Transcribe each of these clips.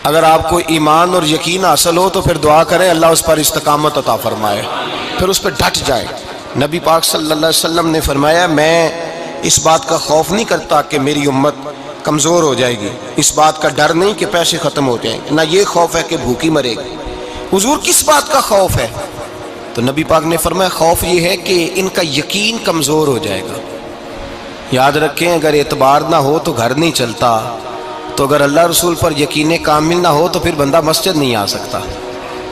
اگر آپ کو ایمان اور یقین حاصل ہو تو پھر دعا کریں اللہ اس پر استقامت عطا فرمائے، پھر اس پہ ڈٹ جائے۔ نبی پاک صلی اللہ علیہ وسلم نے فرمایا میں اس بات کا خوف نہیں کرتا کہ میری امت کمزور ہو جائے گی، اس بات کا ڈر نہیں کہ پیسے ختم ہو جائیں گے، نہ یہ خوف ہے کہ بھوکی مرے گی۔ حضور کس بات کا خوف ہے؟ تو نبی پاک نے فرمایا خوف یہ ہے کہ ان کا یقین کمزور ہو جائے گا۔ یاد رکھیں اگر اعتبار نہ ہو تو گھر نہیں چلتا، تو اگر اللہ رسول پر یقین کامل نہ ہو تو پھر بندہ مسجد نہیں آ سکتا،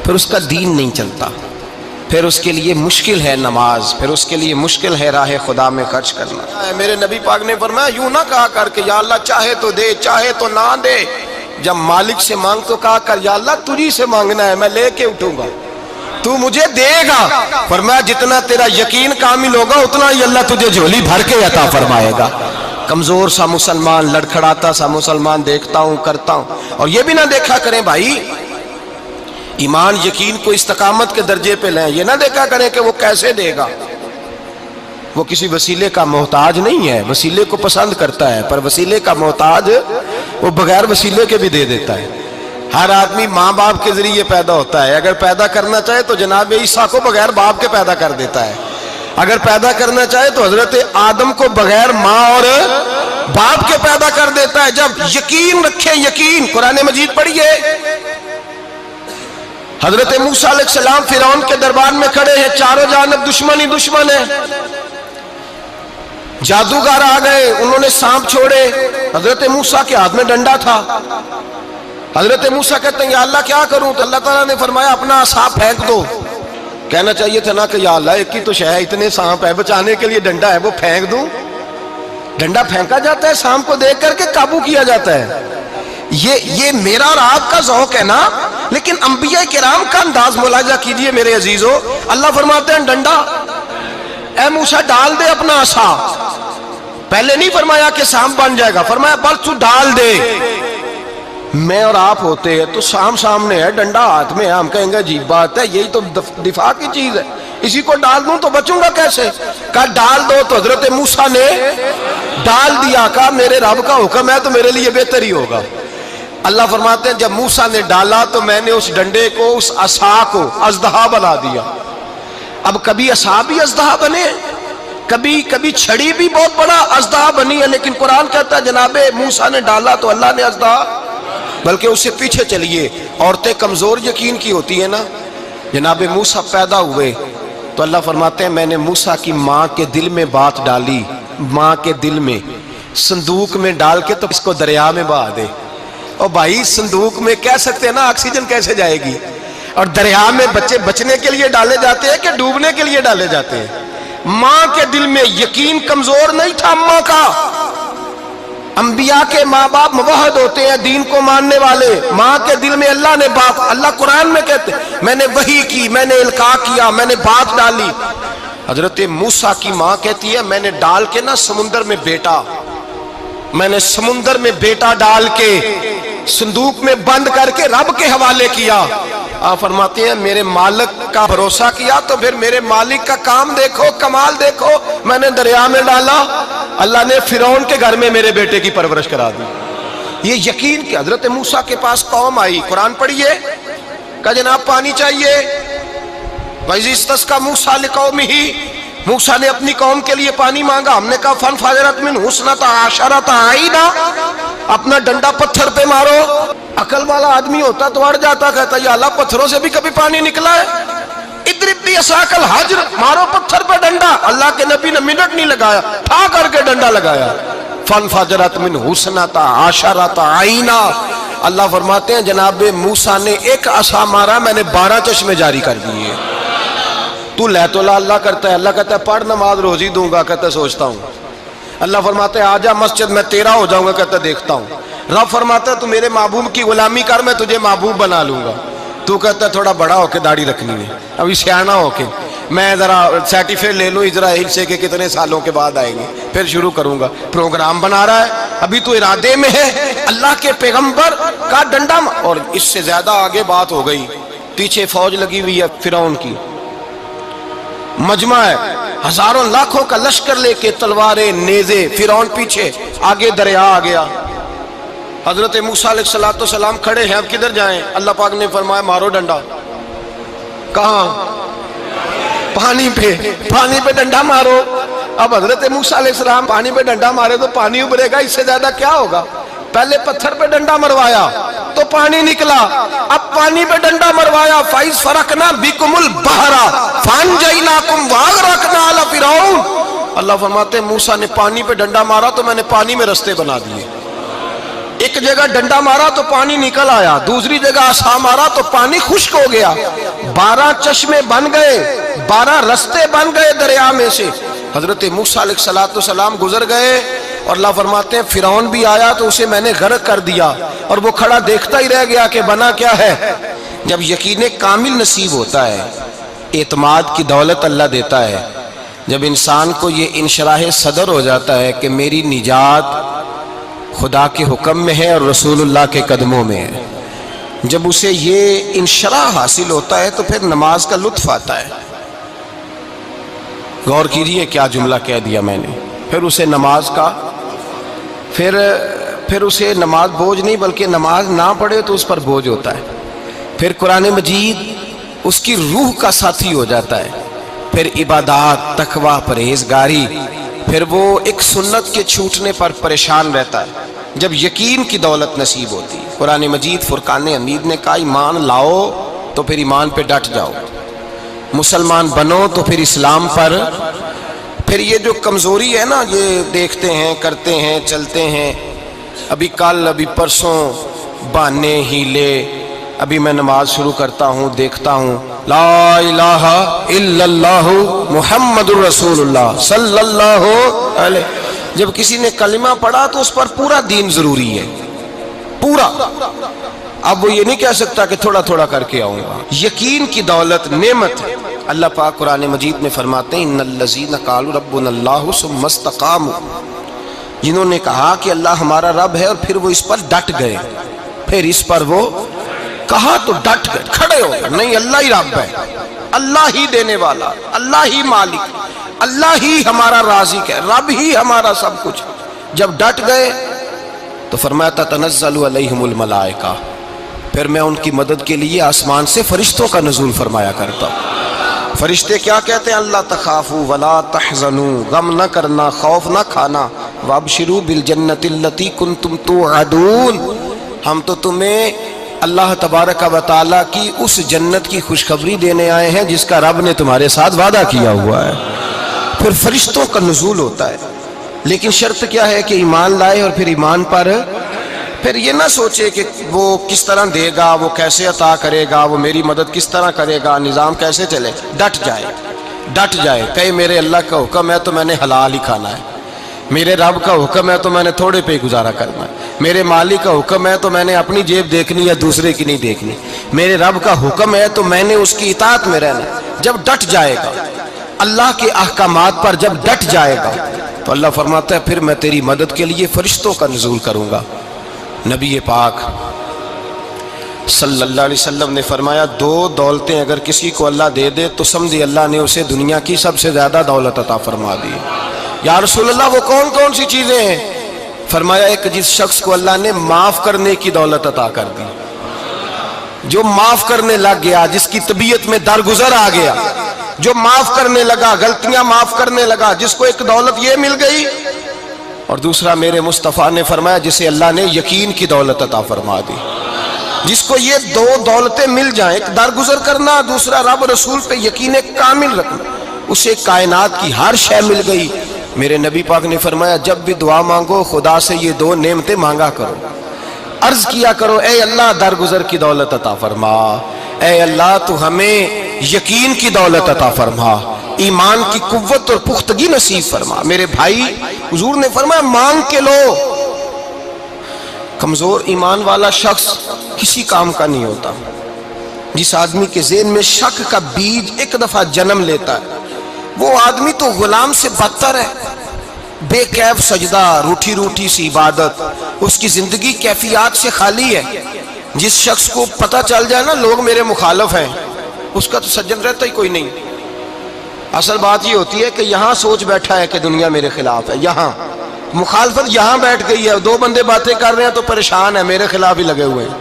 پھر اس کا دین نہیں چلتا، پھر اس کے لیے مشکل ہے نماز، پھر اس کے لیے مشکل ہے راہ خدا میں خرچ کرنا۔ میرے نبی پاک نے فرمایا یوں نہ کہا کر کے یا اللہ چاہے تو دے چاہے تو نہ دے، جب مالک سے مانگ تو کہا کر یا اللہ تجھی سے مانگنا ہے، میں لے کے اٹھوں گا، تو مجھے دے گا۔ فرمایا جتنا تیرا یقین کامل ہوگا اتنا ہی اللہ تجھے جھولی بھر کے عطا فرمائے گا۔ کمزور سا مسلمان، لڑکھڑاتا سا مسلمان دیکھتا ہوں کرتا ہوں، اور یہ بھی نہ دیکھا کریں بھائی ایمان یقین کو استقامت کے درجے پہ لیں، یہ نہ دیکھا کریں کہ وہ کیسے دے گا، وہ کسی وسیلے کا محتاج نہیں ہے، وسیلے کو پسند کرتا ہے پر وسیلے کا محتاج وہ بغیر وسیلے کے بھی دے دیتا ہے۔ ہر آدمی ماں باپ کے ذریعے پیدا ہوتا ہے، اگر پیدا کرنا چاہے تو جناب عیسیٰ کو بغیر باپ کے پیدا کر دیتا ہے، اگر پیدا کرنا چاہے تو حضرت آدم کو بغیر ماں اور باپ کے پیدا کر دیتا ہے۔ جب یقین رکھیں، یقین قرآن مجید پڑھیے، حضرت موسیٰ علیہ السلام فرعون کے دربار میں کھڑے ہیں، چاروں جانب دشمن ہی دشمن ہے، جادوگر آ گئے، انہوں نے سانپ چھوڑے، حضرت موسیٰ کے ہاتھ میں ڈنڈا تھا، حضرت موسیٰ کہتے ہیں یا اللہ کیا کروں؟ تو اللہ تعالیٰ نے فرمایا اپنا عصا پھینک دو۔ کہنا چاہیے تھا نا کہ یا اللہ ایک ہی تو شے ہے، اتنے سانپ ہے، بچانے کے لیے ڈنڈا ہے وہ پھینک دوں؟ ڈنڈا پھینکا جاتا ہے، سانپ کو دیکھ کر کے قابو کیا جاتا ہے۔ یہ میرا اور آپ کا ذوق ہے نا، لیکن انبیاء کرام کا انداز ملاحظہ کیجئے میرے عزیزو۔ اللہ فرماتے ہیں ڈنڈا اے موسیٰ ڈال دے اپنا عصا، پہلے نہیں فرمایا کہ سانپ بن جائے گا، فرمایا بس تو ڈال دے۔ میں اور آپ ہوتے ہیں تو سامنے ہے، ڈنڈا ہاتھ میں ہے، ہم کہیں گے عجیب بات ہے، یہی تو دفاع کی چیز ہے، اسی کو ڈال دوں تو بچوں گا کیسے؟ کہا ڈال دو، تو حضرت موسیٰ نے ڈال دیا، کہا میرے رب کا حکم ہے تو میرے لیے بہتر ہی ہوگا۔ اللہ فرماتے ہیں جب موسیٰ نے ڈالا تو میں نے اس ڈنڈے کو، اس عصا کو اژدہا بنا دیا۔ اب کبھی عصا بھی اژدہا بنے، کبھی چھڑی بھی بہت بڑا اژدہا بنی ہے، لیکن قرآن کہتا ہے جناب موسیٰ نے ڈالا تو اللہ نے اژدہا، بلکہ اس سے پیچھے چلیے، عورتیں کمزور یقین کی ہوتی ہیں نا، جناب موسیٰ پیدا ہوئے تو اللہ فرماتے ہیں میں نے موسیٰ کی ماں کے دل میں بات ڈالی، ماں کے دل میں صندوق میں ڈال کے تو اس کو دریا میں بہا دے۔ اور بھائی صندوق میں کہہ سکتے ہیں نا آکسیجن کیسے جائے گی، اور دریا میں بچے بچنے کے لیے ڈالے جاتے ہیں کہ ڈوبنے کے لیے ڈالے جاتے ہیں؟ ماں کے دل میں یقین کمزور نہیں تھا اماں کا۔ انبیاء کے ماں باپ موحد ہوتے ہیں، دین کو ماننے والے، ماں کے دل میں اللہ نے بات، اللہ قرآن میں کہتے ہیں میں نے وحی کی، میں نے القاء کیا، میں نے بات ڈالی۔ حضرت موسیٰ کی ماں کہتی ہے میں نے ڈال کے نا سمندر میں بیٹا، میں نے سمندر میں بیٹا ڈال کے صندوق میں بند کر کے رب کے حوالے کیا۔ آپ فرماتے ہیں میرے مالک کا بھروسہ کیا تو پھر میرے مالک کا کام دیکھو، کمال دیکھو، میں نے دریا میں ڈالا، اللہ نے فرعون کے گھر میں میرے بیٹے کی پرورش کرا دی۔ یہ یقین کہ حضرت موسیٰ کے پاس قوم آئی، قرآن پڑھیے، کہا جناب پانی چاہیے، وَإِذِ اسْتَسْقَىٰ مُوسَىٰ لِقَوْمِهِ، موسیٰ نے اپنی قوم کے لیے پانی مانگا، ہم نے کہا فَانْفَجَرَتْ مِنْهُ اثْنَتَا عَشَرَةَ عَيْنًا، اپنا ڈنڈا پتھر پہ مارو۔ عقل والا آدمی ہوتا تو اڑ جاتا، کہتا یا اللہ پتھروں سے بھی کبھی پانی نکلا ہے؟ اضرب بعصاک الحجر، مارو پتھر پہ ڈنڈا۔ اللہ کے نبی نے منٹ نہیں لگایا، ٹھا کر کے ڈنڈا لگایا، فَانْفَجَرَتْ مِنْهُ اثْنَتَا عَشَرَةَ عَيْنًا۔ اللہ فرماتے ہیں جناب موسیٰ نے ایک عصا مارا، میں نے 12 چشمے جاری کر دیے۔ تو لے تو اللہ کرتا ہے، اللہ کہتا ہے پڑھ نماز روزی دوں گا، کہتا ہے سوچتا ہوں۔ اللہ فرماتا ہے آجا مسجد میں تیرا ہو جاؤں گا، کہتا ہے دیکھتا ہوں۔ رب فرماتا ہے تو میرے محبوب کی غلامی کر، میں تجھے محبوب بنا لوں گا۔ تو کہتا ہے تھوڑا بڑا ہو کے داڑھی رکھنی ہے، ابھی سیانا ہو کے میں ذرا سرٹیفکیٹ لے لوں اسرائیل سے کہ کتنے سالوں کے بعد آئیں گے، پھر شروع کروں گا۔ پروگرام بنا رہا ہے، ابھی تو ارادے میں ہے۔ اللہ کے پیغمبر کا ڈنڈا، اور اس سے زیادہ آگے بات ہو گئی، پیچھے فوج لگی ہوئی ہے فرعون کی، مجمع ہے، ہزاروں لاکھوں کا لشکر لے کے، تلواریں نیزے، فرعون پیچھے، آگے دریا آ گیا۔ حضرت موسیٰ علیہ السلام کھڑے ہیں، اب کدھر جائیں؟ اللہ پاک نے فرمایا مارو ڈنڈا۔ کہاں؟ پانی پہ ڈنڈا مارو۔ اب حضرت موسیٰ علیہ السلام پانی پہ ڈنڈا مارے تو پانی ابھرے گا، اس سے زیادہ کیا ہوگا؟ پہلے پتھر پہ ڈنڈا مروایا تو پانی نکلا، اب پانی پہ ڈنڈا مروایا فَإِذْ فَرَقْنَا بِكُمُ الْبَحْرَ فَأَنْجَيْنَاكُمْ وَأَغْرَقْنَا آلَ فِرْعَوْنَ۔ اللہ فرماتے ہیں موسیٰ نے پانی پہ ڈنڈا مارا تو میں نے پانی میں رستے بنا دیے۔ ایک جگہ ڈنڈا مارا تو پانی نکل آیا، دوسری جگہ عصا مارا تو پانی خشک ہو گیا، 12 چشمے بن گئے، 12 رستے بن گئے دریا میں سے۔ حضرت موسیٰ علیہ السلام گزر گئے اور اللہ فرماتے ہیں فرعون بھی آیا تو اسے میں نے غرق کر دیا، اور وہ کھڑا دیکھتا ہی رہ گیا کہ بنا کیا ہے۔ جب یقین کامل نصیب ہوتا ہے، اعتماد کی دولت اللہ دیتا ہے، جب انسان کو یہ انشراح صدر ہو جاتا ہے کہ میری نجات خدا کے حکم میں ہے اور رسول اللہ کے قدموں میں ہے، جب اسے یہ انشراح حاصل ہوتا ہے تو پھر نماز کا لطف آتا ہے۔ غور کیجئے کیا جملہ کہہ دیا میں نے۔ پھر اسے نماز کا پھر اسے نماز بوجھ نہیں، بلکہ نماز نہ پڑھے تو اس پر بوجھ ہوتا ہے۔ پھر قرآن مجید اس کی روح کا ساتھی ہو جاتا ہے، پھر عبادات، تقوی، پرہیزگاری، پھر وہ ایک سنت کے چھوٹنے پر پریشان رہتا ہے جب یقین کی دولت نصیب ہوتی ہے۔ قرآن مجید فرقان حمید نے کہا ایمان لاؤ تو پھر ایمان پہ ڈٹ جاؤ، مسلمان بنو تو پھر اسلام پر۔ پھر یہ جو کمزوری ہے نا، یہ دیکھتے ہیں، کرتے ہیں، چلتے ہیں، ابھی کل، ابھی پرسوں، بہانے، ہیلے، ابھی میں نماز شروع کرتا ہوں، دیکھتا ہوں لا الہ الا اللہ محمد الرسول اللہ صلی اللہ علیہ۔ جب کسی نے کلمہ پڑھا تو اس پر پورا دین ضروری ہے، پورا۔ اب وہ یہ نہیں کہہ سکتا کہ تھوڑا تھوڑا کر کے آؤں گا۔ یقین کی دولت نعمت ہے۔ اللہ پاک قرآن مجید میں فرماتے ہیں ان الذین قالوا ربنا اللہ ثم استقاموا، جنہوں نے کہا کہ اللہ ہمارا رب ہے اور پھر وہ اس پر ڈٹ گئے، پھر اس پر وہ کہا تو ڈٹ گئے، کھڑے ہو گئے، نہیں اللہ ہی رب ہے، اللہ ہی دینے والا، اللہ ہی مالک، اللہ ہی ہمارا رازق ہے، رب ہی ہمارا سب کچھ۔ جب ڈٹ گئے تو فرمایا تتنزل علیہم الملائکہ، پھر میں ان کی مدد کے لیے آسمان سے فرشتوں کا نزول فرمایا کرتا ہوں۔ فرشتے کیا کہتے ہیں؟ اللہ تخافوا ولا تحزنوا، غم نہ کرنا، خوف نہ کھانا، وابشروا بالجنۃ التی کنتم توعدون، ہم تو تمہیں اللہ تبارک و تعالیٰ کی اس جنت کی خوشخبری دینے آئے ہیں جس کا رب نے تمہارے ساتھ وعدہ کیا ہوا ہے۔ پھر فرشتوں کا نزول ہوتا ہے، لیکن شرط کیا ہے کہ ایمان لائے، اور پھر ایمان پر پھر یہ نہ سوچے کہ وہ کس طرح دے گا، وہ کیسے عطا کرے گا، وہ میری مدد کس طرح کرے گا، نظام کیسے چلے۔ ڈٹ جائے کہے میرے اللہ کا حکم ہے تو میں نے حلال ہی کھانا ہے، میرے رب کا حکم ہے تو میں نے تھوڑے پہ گزارا کرنا ہے، میرے مالک کا حکم ہے تو میں نے اپنی جیب دیکھنی یا دوسرے کی نہیں دیکھنی، میرے رب کا حکم ہے تو میں نے اس کی اطاعت میں رہنا۔ جب ڈٹ جائے گا اللہ کے احکامات پر، جب ڈٹ جائے گا تو اللہ فرماتا ہے پھر میں تیری مدد کے لیے فرشتوں کا نزول کروں گا۔ نبی پاک صلی اللہ علیہ وسلم نے فرمایا 2 دولتیں اگر کسی کو اللہ دے دے تو سمجھے اللہ نے اسے دنیا کی سب سے زیادہ دولت عطا فرما دی۔ یا رسول اللہ وہ کون کون سی چیزیں ہیں؟ فرمایا ایک جس شخص کو اللہ نے معاف کرنے کی دولت عطا کر دی، جو معاف کرنے لگ گیا، جس کی طبیعت میں درگزر آ گیا، جو معاف کرنے لگا، غلطیاں معاف کرنے لگا، جس کو ایک دولت یہ مل گئی۔ اور دوسرا میرے مصطفیٰ نے فرمایا جسے اللہ نے یقین کی دولت عطا فرما دی، جس کو یہ 2 دولتیں مل جائیں، ایک درگزر کرنا، دوسرا رب رسول پہ یقین کامل رکھنا، اسے کائنات کی ہر شے مل گئی۔ میرے نبی پاک نے فرمایا جب بھی دعا مانگو خدا سے یہ 2 نعمتیں مانگا کرو، عرض کیا کرو اے اللہ درگزر کی دولت عطا فرما، اے اللہ تو ہمیں یقین کی دولت عطا فرما، ایمان کی قوت اور پختگی نصیب فرما۔ میرے بھائی حضور نے فرمایا مانگ کے لو۔ کمزور ایمان والا شخص کسی کام کا نہیں ہوتا۔ جس آدمی کے ذہن میں شک کا بیج ایک دفعہ جنم لیتا ہے وہ آدمی تو غلام سے بدتر ہے۔ بے کیف سجدہ، روٹھی روٹھی سی عبادت، اس کی زندگی کیفیات سے خالی ہے۔ جس شخص کو پتہ چل جائے نا لوگ میرے مخالف ہیں، اس کا تو سجن رہتا ہی کوئی نہیں۔ اصل بات یہ ہوتی ہے کہ یہاں سوچ بیٹھا ہے کہ دنیا میرے خلاف ہے، یہاں مخالفت یہاں بیٹھ گئی ہے، دو بندے باتیں کر رہے ہیں تو پریشان ہے، میرے خلاف ہی لگے ہوئے ہیں،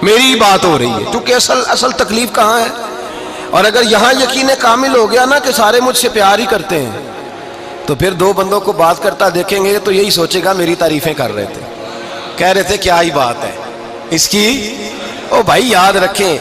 میری ہی بات ہو رہی ہے، کیونکہ اصل تکلیف کہاں ہے؟ اور اگر یہاں یقین کامل ہو گیا نا کہ سارے مجھ سے پیار ہی کرتے ہیں، تو پھر دو بندوں کو بات کرتا دیکھیں گے تو یہی سوچے گا میری تعریفیں کر رہے تھے، کہہ رہے تھے کیا ہی بات ہے اس کی۔ او بھائی یاد رکھیں